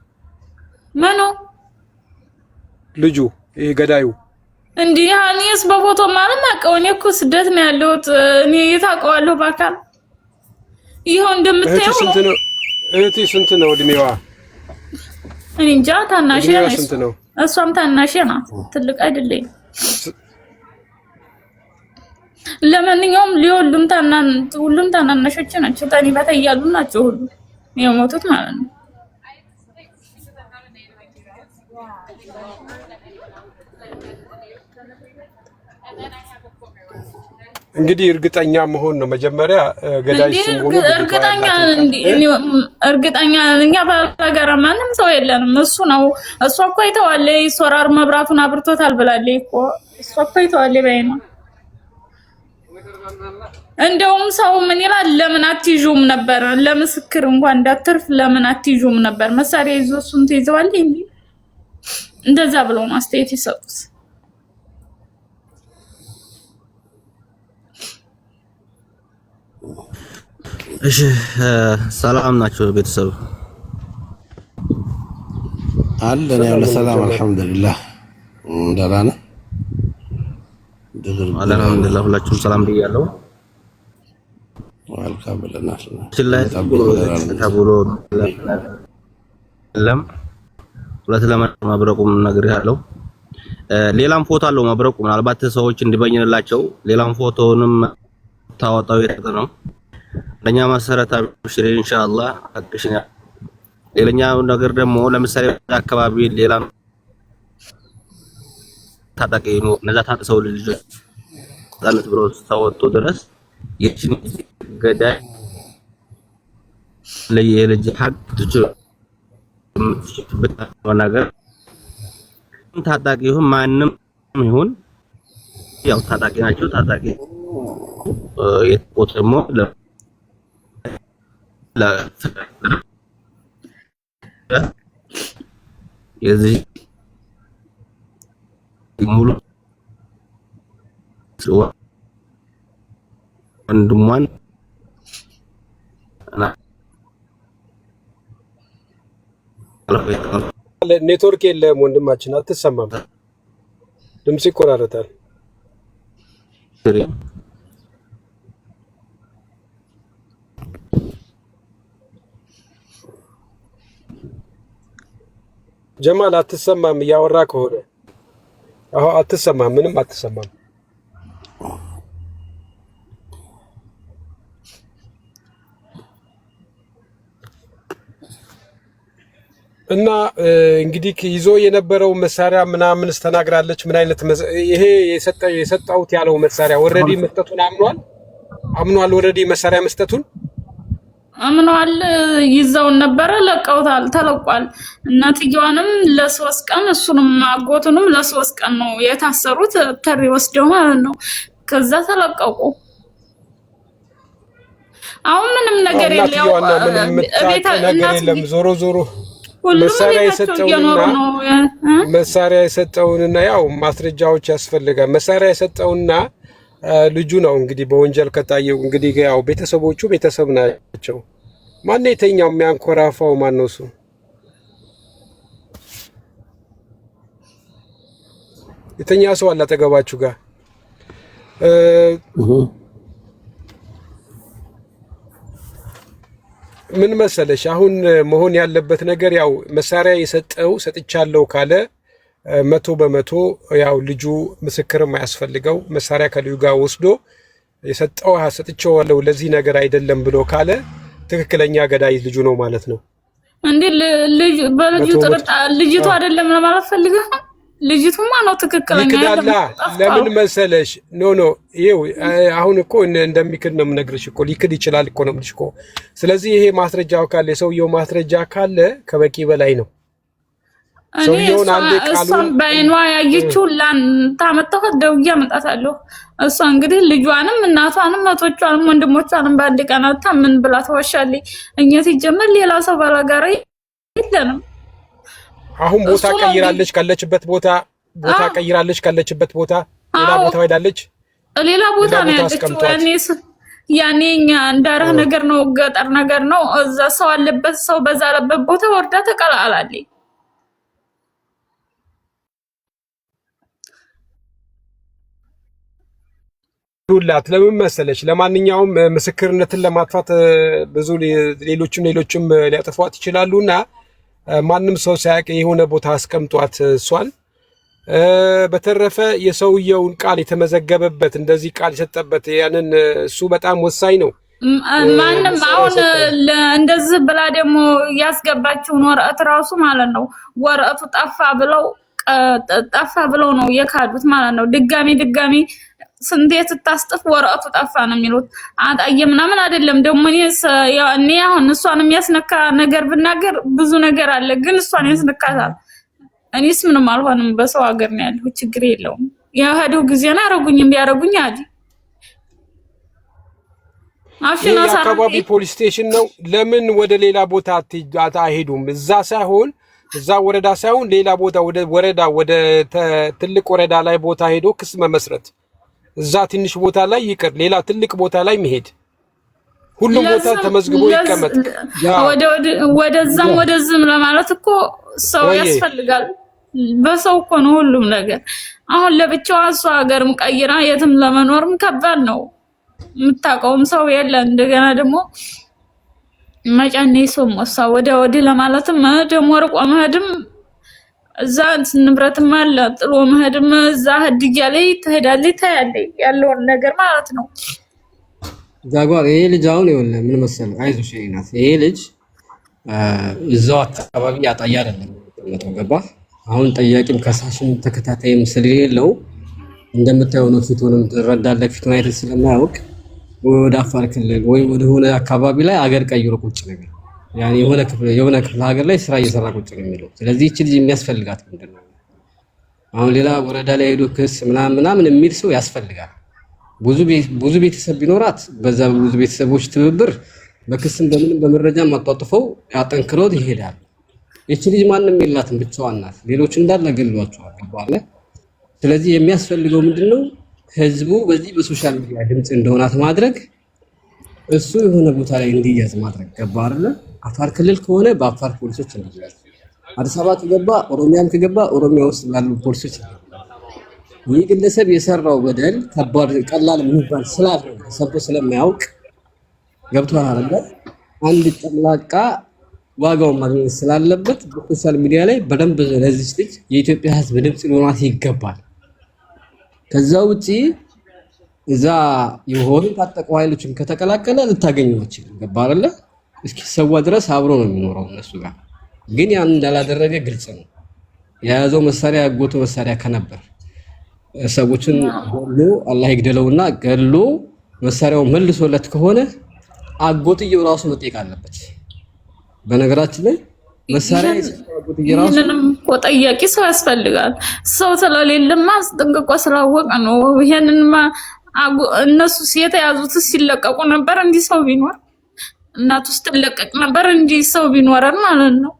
ማኑ ልጁ ይሄ ገዳዩ እንዴ? እኔስ በፎቶ ማለት ማቀው እኔ እኮ ስደት ነው ያለሁት። እኔ የታውቀዋለሁ በአካል ይሄው እንደምታየው ነው። እህቴ ስንት ነው እድሜዋ? እኔ እንጃ። ታናሽ ነው። እሷም ታናሽ ናት፣ ትልቅ አይደለም። ለማንኛውም ሁሉም ታናናሾች ናቸው። ታኒ በተያሉ ናቸው ሁሉ የሞቱት ማለት ነው። እንግዲህ እርግጠኛ መሆን ነው መጀመሪያ ገዳይ ሲሆኑ እርግጠኛ እኛ ባላጋራ ማንም ሰው የለንም። እሱ ነው። እሷ እኮ አይተዋለ ሶራር መብራቱን አብርቶታል ብላለች እኮ እሷ እኮ አይተዋለ ባይና እንደውም ሰው ምን ይላል? ለምን አትይዙም ነበር? ለምስክር እንኳን እንዳትርፍ ለምን አትይዙም ነበር? መሳሪያ ይዞ እሱን ትይዘዋል እንዴ? እንደዛ ብለው ማስተያየት ይሰጡት። እሺ ሰላም ናችሁ ቤተሰብ? አለን ያው ለሰላም አልሐምዱሊላህ። ደህና ነን አልሐምዱሊላህ። ሁላችሁም ሰላም ብያለሁ። ዋልካም ብለናል። ተብሎ ለም ሁለት ለማብረቁም ነገር ያለው ሌላም ፎቶ አለው ማብረቁ። ምናልባት ሰዎች እንዲበኝንላቸው ሌላም ፎቶንም ታወጣው የተ ነው ለኛ መሰረታዊ ሽሪ ኢንሻአላህ አክሽኛ። ሌላኛው ነገር ደግሞ ለምሳሌ አካባቢ ሌላ ታጣቂ ነው ነዛ ታጣሰው ልጅ ጣለት ብሎ ተወጥቶ ድረስ የቺን ገዳይ ለየልጅ ሐቅ ትችል ነገር ታጣቂ ይሁን ማንም ይሁን ያው ታጣቂ ናቸው። ታጣቂ የቆጥሞ የዚህ ሙሉ ወንድሟን ኔትወርክ የለም ወንድማችን፣ አትሰማም፣ ድምጽ ይቆራረጣል። ጀማል አትሰማም፣ እያወራ ከሆነ አዎ አትሰማም፣ ምንም አትሰማም። እና እንግዲህ ይዞ የነበረው መሳሪያ ምናምንስ ተናግራለች። ምን አይነት ይሄ የሰጣውት ያለው መሳሪያ ኦሬዲ መስጠቱን አምኗል። ኦሬዲ መሳሪያ መስጠቱን አምኗል። ይዘውን ነበር፣ ለቀውታል፣ ተለቋል። እናትየዋንም ለ3 ቀን እሱንም አጎቱንም ለ3 ቀን ነው የታሰሩት። ተሪ ወስደው ማለት ነው። ከዛ ተለቀቁ። አሁን ምንም ነገር የለም። ዞሮ ዞሮ መሳሪያ የሰጠውንና ያው ማስረጃዎች ያስፈልጋል። መሳሪያ የሰጠውና ልጁ ነው እንግዲህ በወንጀል ከታየው እንግዲህ ያው ቤተሰቦቹ ቤተሰብ ናቸው። ማን የተኛው የሚያንኮራፋው ማን ነው? እሱ የተኛ ሰው አለ አጠገባችሁ ጋር ምን መሰለሽ አሁን መሆን ያለበት ነገር ያው መሳሪያ የሰጠው ሰጥቻለሁ ካለ 100% ያው ልጁ ምስክርም አያስፈልገው። መሳሪያ ከልጁ ጋር ወስዶ የሰጠው ሰጥቼዋለሁ ለዚህ ነገር አይደለም ብሎ ካለ ትክክለኛ ገዳይ ልጁ ነው ማለት ነው። እንዴ ልጅ በልጁ ጥርጣ ልጅቱ አይደለም ለማለት ፈልገህ? ልጅቱማ ነው ትክክለኛ ያለው። ለምን መሰለሽ ኖ ይሄው አሁን እኮ እንደሚክድ ነው የምነግርሽ እኮ ሊክድ ይችላል እኮ ነው የምልሽ እኮ። ስለዚህ ይሄ ማስረጃው ካለ የሰውየው ማስረጃ ካለ ከበቂ በላይ ነው። ሰውየውን አንዴ ቃሉን በአይኗ ያየችው ታመጣው ደውዬ አመጣታለሁ። እሷ እንግዲህ ልጇንም እናቷንም እህቶቿንም ወንድሞቿንም በአንድ ቀን አታ ምን ብላ ተዋሻለች? እኛ ሲጀመር ሌላ ሰው ባላጋራ የለንም። አሁን ቦታ ቀይራለች ካለችበት ቦታ ቀይራለች ካለችበት ቦታ ሌላ ቦታ ሄዳለች። ሌላ ቦታ ነው ያለችው። ያኔኛ እንዳረህ ነገር ነው ገጠር ነገር ነው እዛ ሰው አለበት ሰው በዛ አለበት ቦታ ወርዳ ተቀላላለች ዱላት ለምን መሰለሽ ለማንኛውም ምስክርነትን ለማጥፋት ብዙ ሌሎችም ሊያጠፏት ይችላሉና ማንም ሰው ሳያውቅ የሆነ ቦታ አስቀምጧት እሷን በተረፈ የሰውየውን ቃል የተመዘገበበት እንደዚህ ቃል የሰጠበት ያንን እሱ በጣም ወሳኝ ነው ማንም አሁን እንደዚህ ብላ ደግሞ ያስገባችውን ወረቀት ራሱ ማለት ነው ወረቀቱ ጠፋ ብለው ነው የካዱት ማለት ነው ድጋሚ ስንቴ ስታስጥፍ ወረቀቱ ጠፋ ነው የሚሉት አጣየ ምናምን አይደለም ደግሞ እኔ አሁን እሷን የሚያስነካ ነገር ብናገር ብዙ ነገር አለ ግን እሷን ያስነካታል እኔስ ምንም አልሆንም በሰው ሀገር ነው ያለው ችግር የለውም ያሄዱ ጊዜና አረጉኝም ቢያረጉኝ አዲ አሽና አካባቢ ፖሊስ ስቴሽን ነው ለምን ወደ ሌላ ቦታ አይሄዱም እዛ ወረዳ ሳይሆን ሌላ ቦታ ወደ ትልቅ ወረዳ ላይ ቦታ ሄዶ ክስ መመስረት እዛ ትንሽ ቦታ ላይ ይቀር ሌላ ትልቅ ቦታ ላይ መሄድ ሁሉም ቦታ ተመዝግቦ ይቀመጥ ወደዛም ለማለት እኮ ሰው ያስፈልጋል በሰው እኮ ነው ሁሉም ነገር አሁን ለብቻዋ እሷ ሀገርም ቀይራ የትም ለመኖርም ከባድ ነው የምታውቀውም ሰው የለ እንደገና ደግሞ መጫኔ ሰው ወሳ ወደ ለማለትም ደግሞ ርቆ መሄድም እዛ ንብረትም አለ ጥሎ መሄድም እዛ ህድያ ላይ ትሄዳለች ታያለች ያለውን ነገር ማለት ነው ዛጓር ይሄ ልጅ አሁን ይወለ ምን መሰለህ አይዞሽ ይናት ይሄ ልጅ እዛው አካባቢ ያጣያ አይደለም ገባ አሁን ጠያቂም ከሳሽም ተከታታይም ስለሌለው እንደምታየው ነው ፊቱንም ትረዳለህ ፊቱን አይተህ ስለማያውቅ ወደ አፋር ክልል ወይ ወደ ሆነ አካባቢ ላይ አገር ቀይሮ ቁጭ ነገር ያኔ የሆነ ክፍለ ሀገር ላይ ስራ እየሰራ ቁጭ ነው የሚለው ስለዚህ እቺ ልጅ የሚያስፈልጋት ምንድነው አሁን ሌላ ወረዳ ላይ ሄዶ ክስ ምናምን የሚል ሰው ያስፈልጋል ብዙ ቤተሰብ ቢኖራት በዛ ብዙ ቤተሰቦች ትብብር በክስም በምንም በመረጃ ማጣጥፈው ያጠንክሮት ይሄዳል እቺ ልጅ ማንንም የላትም ብቻዋን ናት ሌሎች እንዳለ ገሏቸዋል ገባለ ስለዚህ የሚያስፈልገው ምንድነው ህዝቡ በዚህ በሶሻል ሚዲያ ድምጽ እንደሆናት ማድረግ እሱ የሆነ ቦታ ላይ እንዲያዝ ማድረግ ገባ አይደለ አፋር ክልል ከሆነ በአፋር ፖሊሶች እንዲያዝ አዲስ አበባ ከገባ ኦሮሚያም ከገባ ኦሮሚያ ውስጥ ያሉ ፖሊሶች ይህ ግለሰብ የሰራው በደል ከባድ ቀላል የሚባል ስላልሆነ ሰብቶ ስለማያውቅ ገብቷል አይደለ አንድ ጨምላቃ ዋጋውን ማግኘት ስላለበት በሶሻል ሚዲያ ላይ በደንብ ለዚህ ልጅ የኢትዮጵያ ህዝብ ድምጽ ሊሆናት ይገባል ከዛ ውጪ እዛ የሆኑ ታጠቁ ኃይሎችን ከተቀላቀለ ልታገኘው ይችላል ገባ አይደለ እስኪ ሰዋ ድረስ አብሮ ነው የሚኖረው እነሱ ጋር ግን ያን እንዳላደረገ ግልጽ ነው የያዘው መሳሪያ ያጎቱ መሳሪያ ከነበር ሰዎችን ሁሉ አላህ ይግደለውና ገሎ መሳሪያው መልሶለት ከሆነ አጎትየው ራሱ መጠየቅ አለበት በነገራችን ላይ መሳሪያ አጎትየው ራሱ ምንም ቆጠያቂ ሰው ያስፈልጋል ሰው ስለሌለማ አስጠንቅቆ ስላወቀ ነው ይሄንንማ እነሱ የተያዙት ሲለቀቁ ነበር እንዲህ ሰው ቢኖር እናቱ ስትለቀቅ ነበር እንዲህ ሰው ቢኖረን ማለት ነው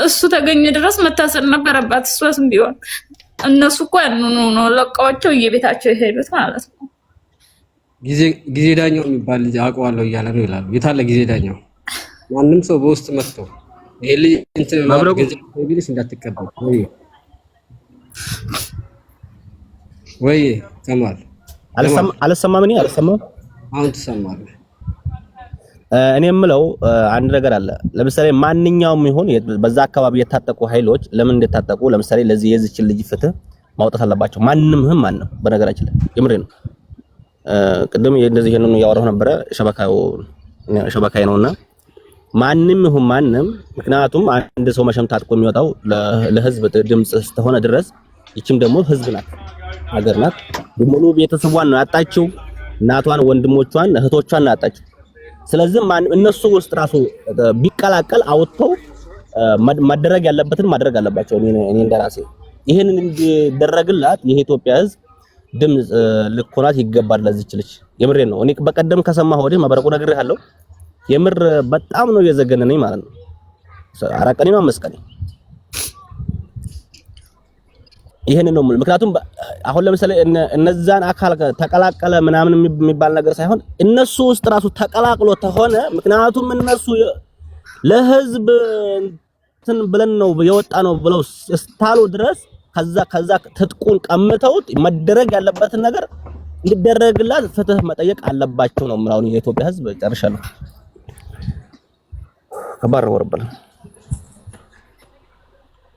እሱ ተገኘ ድረስ መታሰር ነበረባት እሷም ቢሆን እነሱ እኮ ነው ለቀዋቸው እየቤታቸው ይሄዱት ማለት ነው ጊዜ ዳኛው የሚባል ልጅ አውቀዋለሁ እያለ ነው ይላሉ የታለ ጊዜ ዳኛው ማንም ሰው በውስጥ መጥቶ ይሄ ልጅ እንትን ማድረግ ቢልሽ እንዳትቀበል ወይ ከማል አልሰማም አሁን ትሰማለህ እኔ የምለው አንድ ነገር አለ ለምሳሌ ማንኛውም ይሁን በዛ አካባቢ የታጠቁ ኃይሎች ለምን እንደታጠቁ ለምሳሌ ለዚህ የዚች ልጅ ፍትህ ማውጣት አለባቸው ማንም በነገራችን ላይ የምሬ ነው ቅድም እንደዚህ ይሄንን ያወራሁ ነበር ሸበካይ ነውና ማንም ምክንያቱም አንድ ሰው መሸምታጥቆ የሚወጣው ለህዝብ ድምጽ ስለሆነ ድረስ ይችም ደግሞ ህዝብ ናት ሀገር ናት ሙሉ ቤተሰቧን ነው ያጣችው እናቷን ወንድሞቿን እህቶቿን ያጣችው ስለዚህ እነሱ ውስጥ ራሱ ቢቀላቀል አውጥተው ማድረግ ያለበትን ማድረግ አለባቸው እኔ እንደራሴ ይሄንን እንዲደረግላት የኢትዮጵያ ህዝብ ድምጽ ልኮናት ይገባል ለዚች ልጅ የምሬ ነው እኔ በቀደም ከሰማሁ ወዲህ መበረቁ ነግሬሃለሁ የምር በጣም ነው የዘገነነኝ ማለት ነው አራቀኔ ነው መስቀኔ ይሄንን ነው ምክንያቱም አሁን ለምሳሌ እነዛን አካል ተቀላቀለ ምናምን የሚባል ነገር ሳይሆን እነሱ ውስጥ ራሱ ተቀላቅሎ ተሆነ ምክንያቱም እነሱ ለህዝብ እንትን ብለን ነው የወጣ ነው ብለው እስታሉ ድረስ ከዛ ትጥቁን ቀምተውት መደረግ ያለበትን ነገር እንዲደረግላት ፍትህ መጠየቅ አለባቸው ነው ማለት ነው። የኢትዮጵያ ህዝብ ጨርሻለሁ። ከባድ ወርበል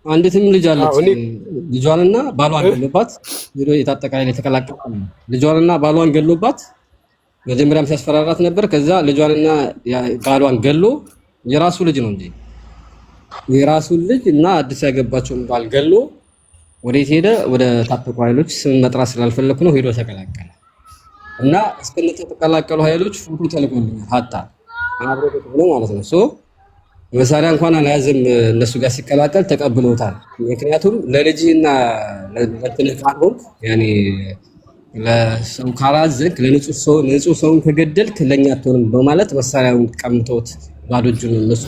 አንዲትም ልጅ አለች። ልጇንና ባሏን ገሎባት ሄዶ የታጠቃላይ የተቀላቀለ ልጇንና ባሏን ገሎባት መጀመሪያም ሲያስፈራራት ነበር። ከዛ ልጇንና ባሏን ገሎ የራሱ ልጅ ነው እንጂ የራሱ ልጅ እና አዲስ ያገባቸውን ባል ገሎ ወዴት ሄደ? ወደ ታጠቁ ኃይሎች ስም መጥራት ስላልፈለኩ ነው ሄዶ ተቀላቀለ። እና እስከነ ተቀላቀሉ ኃይሎች ፎቶ ተልኮልኛል ሀታ አብሮ ነው ማለት ነው። ሶ መሳሪያ እንኳን አልያዘም። እነሱ ጋር ሲቀላቀል ተቀብለውታል። ምክንያቱም ለልጅና ለትልቅ አልሆንክ ያኔ ለሰው ካላዘንክ ለንጹህ ሰውን ከገደልክ ለኛ አትሆንም በማለት መሳሪያውን ቀምተውት ባዶ እጁን እነሱ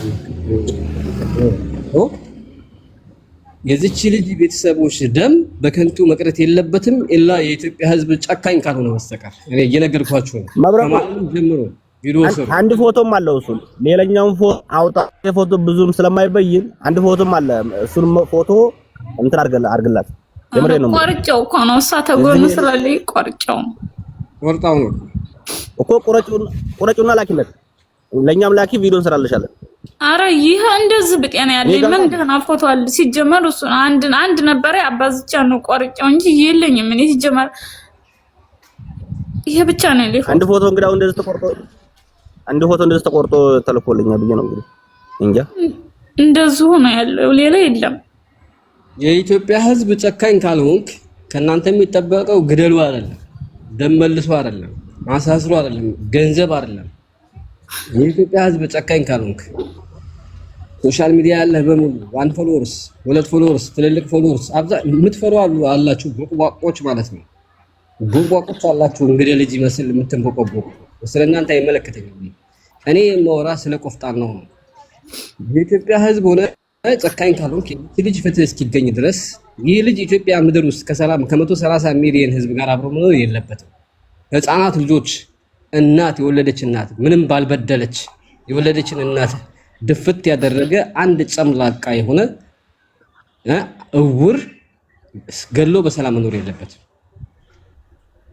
የዚች ልጅ ቤተሰቦች ደም በከንቱ መቅረት የለበትም ኢላ የኢትዮጵያ ህዝብ ጨካኝ ካልሆነ በስተቀር እኔ እየነገርኳችሁ ነው። ከማንም ጀምሮ ቪዲዮ ሰሩ። አንድ ፎቶም አለው እሱ ሌላኛውን ፎቶ አውጣ። ፎቶ ብዙም ስለማይበይን አንድ ፎቶም አለ። እሱን ፎቶ እንትን አርግላት። የምሬ ነው። ቆርጬው እኮ ነው እሷ ተጎን ስላለኝ ቆርጬው ነው እኮ ቆረጩና ላኪለት። ለኛም ላኪ ቪዲዮ እንሰራለሻለን። አረ ይሄ እንደዚህ በጤና ያለኝ ምን ደህና ፎቶ አለ። ሲጀመር እሱ አንድ ነበር አባዝቻ ነው ቆርጬው እንጂ የለኝም። ምን ሲጀመር ይሄ ብቻ ነው ያለኝ። አንድ ፎቶ እንግዳው እንደዚህ ተቆርጦ ተልኮልኛል ብዬ ነው እንግዲህ እንጃ እንደዚሁ ነው ያለው፣ ሌላ የለም። የኢትዮጵያ ህዝብ ጨካኝ ካልሆንክ ከናንተ የሚጠበቀው ግደሉ አይደለም፣ ደም መልሶ አይደለም፣ ማሳስሩ አይደለም፣ ገንዘብ አይደለም። የኢትዮጵያ ህዝብ ጨካኝ ካልሆንክ ሶሻል ሚዲያ ያለ በሙሉ 1 ፎሎወርስ 2 ፎሎወርስ ትልልቅ ፎሎወርስ የምትፈሩ አላችሁ፣ ቦቅቧቆች ማለት ነው። ቦቅቧቆች አላችሁ። እንግዲህ ልጅ ይመስል የምትንቦቀቦቁ ስለናንተ አይመለከተኝም። እኔ የማወራ ስለ ቆፍጣን ነው። የኢትዮጵያ ህዝብ ሆነ ጨካኝ ካልሆንክ ልጅ ፍትህ እስኪገኝ ድረስ ይህ ልጅ ኢትዮጵያ ምድር ውስጥ ከ130 ሚሊዮን ህዝብ ጋር አብሮ መኖር የለበትም። ህፃናት ልጆች እናት የወለደች እናት ምንም ባልበደለች የወለደችን እናት ድፍት ያደረገ አንድ ጨምላቃ የሆነ እውር ገሎ በሰላም መኖር የለበትም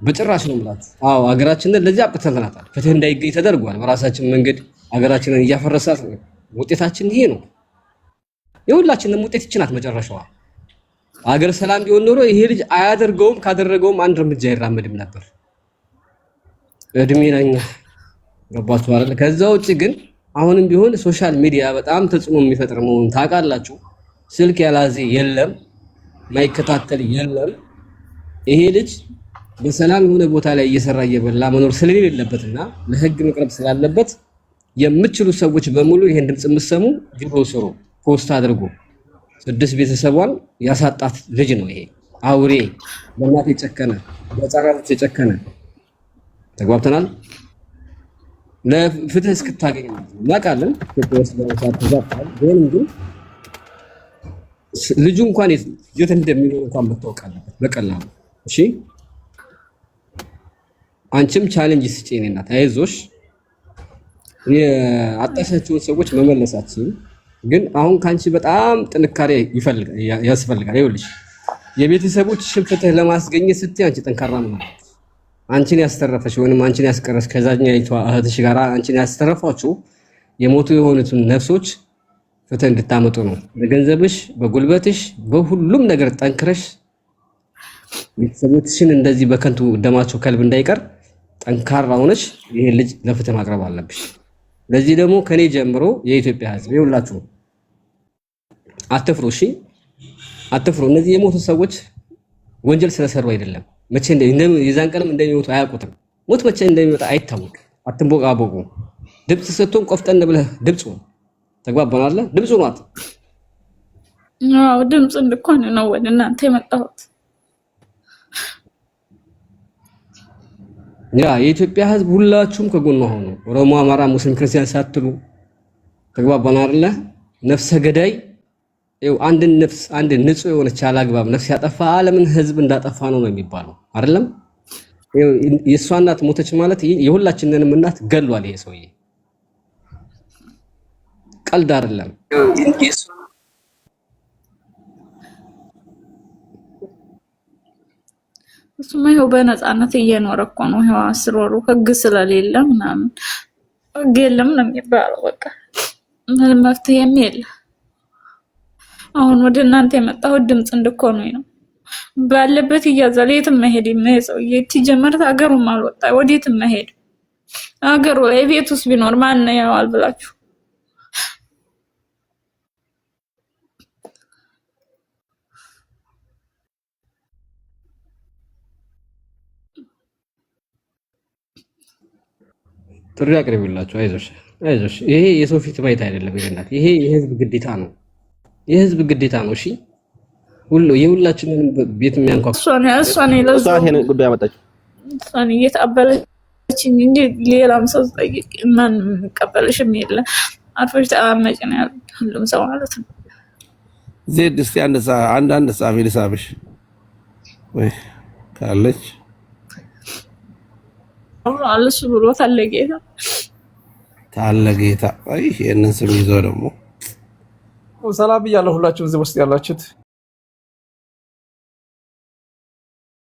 በጭራሽ ነው ማለት። አዎ ሀገራችንን ለዚህ አብቅተናታል። ፍትህ እንዳይገኝ ተደርጓል። በራሳችን መንገድ ሀገራችንን እያፈረሳት ነው። ውጤታችን ይሄ ነው። የሁላችንም ውጤት ይችናት መጨረሻዋ። ሀገር ሰላም ቢሆን ኖሮ ይሄ ልጅ አያደርገውም፣ ካደረገውም አንድ እርምጃ አይራመድም ነበር። እድሜ ነኝ ገባችሁ አይደል? ከዛ ውጪ ግን አሁንም ቢሆን ሶሻል ሚዲያ በጣም ተጽዕኖ የሚፈጥር መሆኑን ታውቃላችሁ። ስልክ ያላዘ የለም፣ ማይከታተል የለም። ይሄ ልጅ በሰላም የሆነ ቦታ ላይ እየሰራ እየበላ መኖር ስለሌለበትና ለህግ መቅረብ ስላለበት የምትችሉ ሰዎች በሙሉ ይሄን ድምጽ የምትሰሙ ቪዲዮ ስሩ፣ ፖስት አድርጉ። 6 ቤተሰቧን ያሳጣት ልጅ ነው ይሄ አውሬ፣ በእናት የጨከነ በጸራሮች የጨከነ። ተግባብተናል። ለፍትህ እስክታገኝ እናውቃለን። ግን ልጁ እንኳን የት እንደሚኖር እንኳን መታወቅ አለበት በቀላሉ። እሺ አንቺም ቻሌንጅ ስጪ እኔ እናት አይዞሽ። የአጣሻቸውን ሰዎች መመለሳችን ግን አሁን ካንቺ በጣም ጥንካሬ ያስፈልጋል። ይኸውልሽ የቤተሰቦች ፍትህ ለማስገኘት ስትይ አንቺ ጠንካራ ነው። አንቺን ያስተረፈሽ ወይንም አንቺን ያስቀረሽ ከዛኛይቷ እህትሽ ጋር አንቺን ያስተረፋችሁ የሞቱ የሆኑትን ነፍሶች ፍትህ እንድታመጡ ነው። በገንዘብሽ፣ በጉልበትሽ፣ በሁሉም ነገር ጠንክረሽ ቤተሰቦችሽን እንደዚህ በከንቱ ደማቸው ከልብ እንዳይቀር ጠንካራ ሆነሽ ይሄን ልጅ ለፍትህ ማቅረብ አለብሽ። ለዚህ ደግሞ ከኔ ጀምሮ የኢትዮጵያ ሕዝብ ይኸውላችሁ አትፍሩ። እሺ አትፍሩ። እነዚህ የሞቱ ሰዎች ወንጀል ስለሰሩ አይደለም። መቼ የዛን ቀንም እንደሚሞቱ አያውቁትም። ሞት መቼ እንደሚመጣ አይታወቅም። አትንቦቃቦቁ። ድምፅ ስትሆን ቆፍጠን ብለህ ድምፁ ተግባባናል። ድምፁ ናት። አዎ ድምፅ እንድኮን ነው ወደ እናንተ የመጣሁት። ያ የኢትዮጵያ ሕዝብ ሁላችሁም ከጎኗ ሆኑ። ኦሮሞ፣ አማራ፣ ሙስሊም፣ ክርስቲያን ሳትሉ ተግባባናል። ነፍሰ ገዳይ አንድ ነፍስ አንድ ንጹህ የሆነች አላግባብ ነፍስ ያጠፋ ዓለምን ህዝብ እንዳጠፋ ነው የሚባለው አይደለም? የእሷ እናት ሞተች ማለት የሁላችንንም እናት ገሏል። ይሄ ሰውዬ ቀልድ አይደለም። እሱማ ይኸው በነፃነት እየኖረ እኮ ነው። ይኸው 10 ወሩ ህግ ስለሌለ ምናምን ህግ የለም ነው የሚባለው። በቃ ምንም መፍትሄም የለም። አሁን ወደ እናንተ የመጣሁት ድምጽ እንድኮኑኝ ነው። ባለበት እያዛለ የትም መሄድ የማይሰው የትጀመረት ሀገሩም አልወጣ ወዴትም መሄድ ሀገሩ ቤት ውስጥ ቢኖር ማን ነው ያዋል ብላችሁ ጥሪ አቅርቢላችሁ። አይዞሽ ይሄ የሰው ፊት ማየት አይደለም ይገናል። ይሄ የህዝብ ግዴታ ነው። የህዝብ ግዴታ ነው። እሺ የሁላችንን ቤት የሚያንኳኳ እሷን ጉዳይ አመጣችሁ እሷን እየተቀበለችኝ እንጂ ሌላም ሰው ጠይቅ ማን ቀበለሽም የለ አርፈሽ ተቀመጭ ነው ያለው ሁሉም ሰው ማለት ነው። ዜድ እስቲ አንድ ጻፊ ልሳብሽ ወይ ካለች አለሽ ብሎ ታለጌታ አይ ይሄንን ስም ይዞ ደግሞ ሰላም ብያለሁ ሁላችሁም እዚህ ውስጥ ያላችሁት